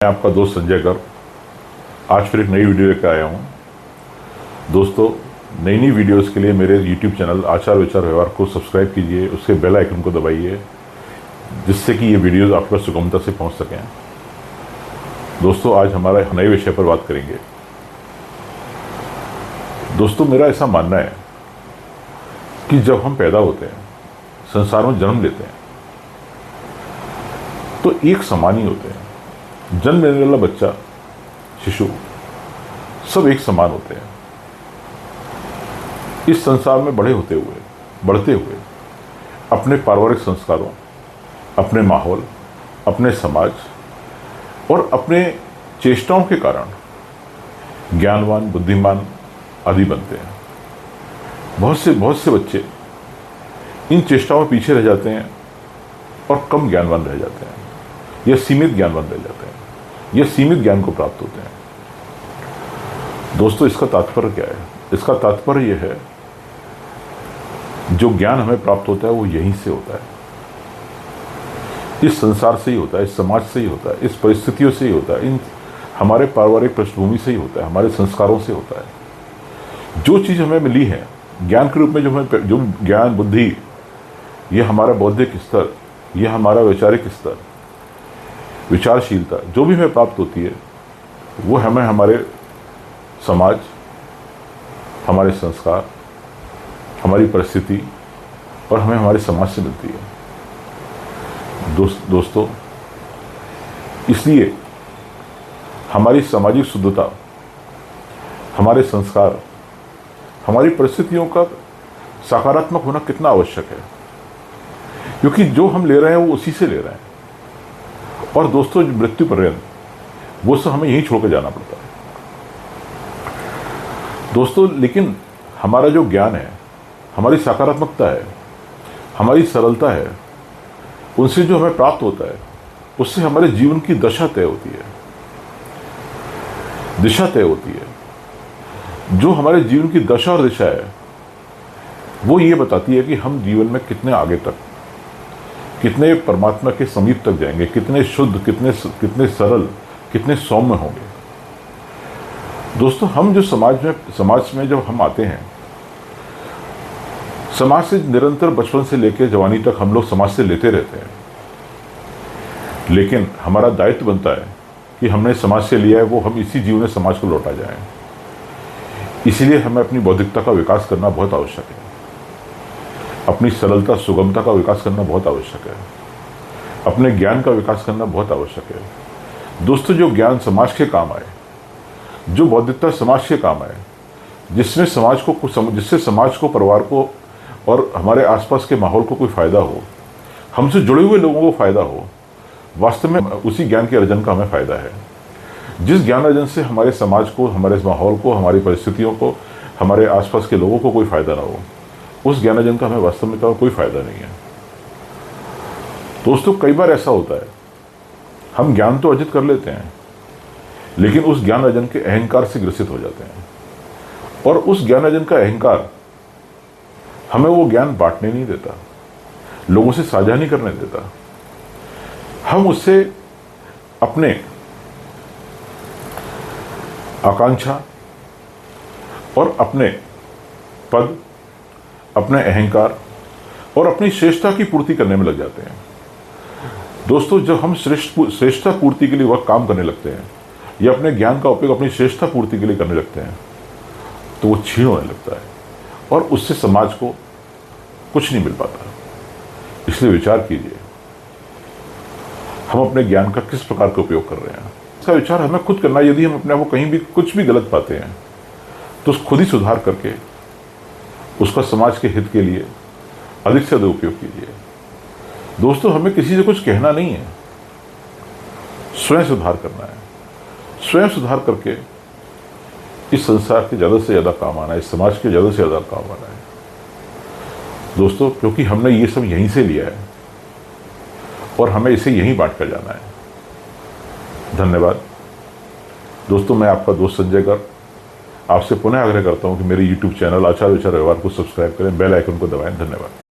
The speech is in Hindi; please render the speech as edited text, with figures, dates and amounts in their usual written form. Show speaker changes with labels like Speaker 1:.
Speaker 1: मैं आपका दोस्त संजय गर्ग आज फिर एक नई वीडियो लेकर आया हूँ। दोस्तों, नई वीडियोस के लिए मेरे YouTube चैनल आचार विचार व्यवहार को सब्सक्राइब कीजिए, उसके बेल आइकन को दबाइए जिससे कि ये वीडियोस आप तक सुगमता से पहुँच सकें। दोस्तों, आज हमारा नए विषय पर बात करेंगे। दोस्तों, मेरा ऐसा मानना है कि जब हम पैदा होते हैं, संसार में जन्म लेते हैं, तो एक समान ही होते हैं। जन्म लेने वाला बच्चा, शिशु, सब एक समान होते हैं। इस संसार में बढ़ते हुए अपने पारिवारिक संस्कारों, अपने माहौल, अपने समाज और अपने चेष्टाओं के कारण ज्ञानवान, बुद्धिमान आदि बनते हैं। बहुत से बच्चे इन चेष्टाओं में पीछे रह जाते हैं और कम ज्ञानवान रह जाते हैं या सीमित ज्ञानवान रह जाते हैं या सीमित ज्ञान को प्राप्त होते हैं। दोस्तों, इसका तात्पर्य क्या है? इसका तात्पर्य यह है, जो ज्ञान हमें प्राप्त होता है वो यहीं से होता है, इस संसार से ही होता है, इस समाज से ही होता है, इस परिस्थितियों से ही होता है, इन हमारे पारिवारिक पृष्ठभूमि से ही होता है, हमारे संस्कारों से होता है। जो चीज़ हमें मिली है ज्ञान के रूप में, जो ज्ञान, बुद्धि, ये हमारा बौद्धिक स्तर, यह हमारा वैचारिक स्तर, विचारशीलता जो भी हमें प्राप्त होती है, वो हमें हमारे समाज, हमारे संस्कार, हमारी परिस्थिति और हमें हमारे समाज से मिलती है। दोस्तों, इसलिए हमारी सामाजिक शुद्धता, हमारे संस्कार, हमारी परिस्थितियों का सकारात्मक होना कितना आवश्यक है, क्योंकि जो हम ले रहे हैं वो उसी से ले रहे हैं। और दोस्तों, मृत्यु पर्यंत वो सब हमें यहीं छोड़कर जाना पड़ता है। दोस्तों, लेकिन हमारा जो ज्ञान है, हमारी सकारात्मकता है, हमारी सरलता है, उनसे जो हमें प्राप्त होता है, उससे हमारे जीवन की दशा तय होती है, दिशा तय होती है। जो हमारे जीवन की दशा और दिशा है, वो ये बताती है कि हम जीवन में कितने आगे तक, कितने परमात्मा के समीप तक जाएंगे, कितने शुद्ध, कितने सरल, कितने सौम्य होंगे। दोस्तों, हम जो समाज में जब हम आते हैं, समाज से निरंतर बचपन से लेकर जवानी तक हम लोग समाज से लेते रहते हैं, लेकिन हमारा दायित्व बनता है कि हमने समाज से लिया है, वो हम इसी जीवन में समाज को लौटा जाएं। इसीलिए हमें अपनी बौद्धिकता का विकास करना बहुत आवश्यक है, अपनी सरलता, सुगमता का विकास करना बहुत आवश्यक है, अपने ज्ञान का विकास करना बहुत आवश्यक है। दोस्तों, जो ज्ञान समाज के काम आए, जो बौद्धिकता समाज के काम आए, जिससे समाज को, परिवार को और हमारे आसपास के माहौल को कोई फायदा हो, हमसे जुड़े हुए लोगों को फायदा हो, वास्तव में उसी ज्ञान के अर्जन का हमें फायदा है। जिस ज्ञान अर्जन से हमारे समाज को, हमारे माहौल को, हमारी परिस्थितियों को, हमारे आसपास के लोगों को कोई फायदा ना हो, उस ज्ञान अर्जन का हमें वास्तव में कोई फायदा नहीं है। दोस्तों, कई बार ऐसा होता है, हम ज्ञान तो अर्जित कर लेते हैं, लेकिन उस ज्ञान अर्जन के अहंकार से ग्रसित हो जाते हैं, और उस ज्ञान अर्जन का अहंकार हमें वो ज्ञान बांटने नहीं देता, लोगों से साझा नहीं करने देता। हम उससे अपने आकांक्षा और अपने पद, अपने अहंकार और अपनी श्रेष्ठता की पूर्ति करने में लग जाते हैं। दोस्तों, जब हम श्रेष्ठता पूर्ति के लिए वह काम करने लगते हैं या अपने ज्ञान का उपयोग अपनी श्रेष्ठता पूर्ति के लिए करने लगते हैं, तो वो क्षीण होने लगता है और उससे समाज को कुछ नहीं मिल पाता। इसलिए विचार कीजिए, हम अपने ज्ञान का किस प्रकार का उपयोग कर रहे हैं। इसका विचार हमें खुद करना है। यदि हम अपने आप को कहीं भी कुछ भी गलत पाते हैं, तो खुद ही सुधार करके उसका समाज के हित के लिए अधिक से अधिक उपयोग कीजिए। दोस्तों, हमें किसी से कुछ कहना नहीं है, स्वयं सुधार करना है। स्वयं सुधार करके इस संसार के ज़्यादा से ज़्यादा काम आना है, इस समाज के ज़्यादा से ज़्यादा काम आना है। दोस्तों, क्योंकि हमने ये सब यहीं से लिया है और हमें इसे यहीं बांट कर जाना है। धन्यवाद। दोस्तों, मैं आपका दोस्त संजय गर्ग आपसे पुनः आग्रह करता हूं कि मेरे YouTube चैनल आचार विचार व्यवहार को सब्सक्राइब करें, बेल आइकन को दबाएं। धन्यवाद।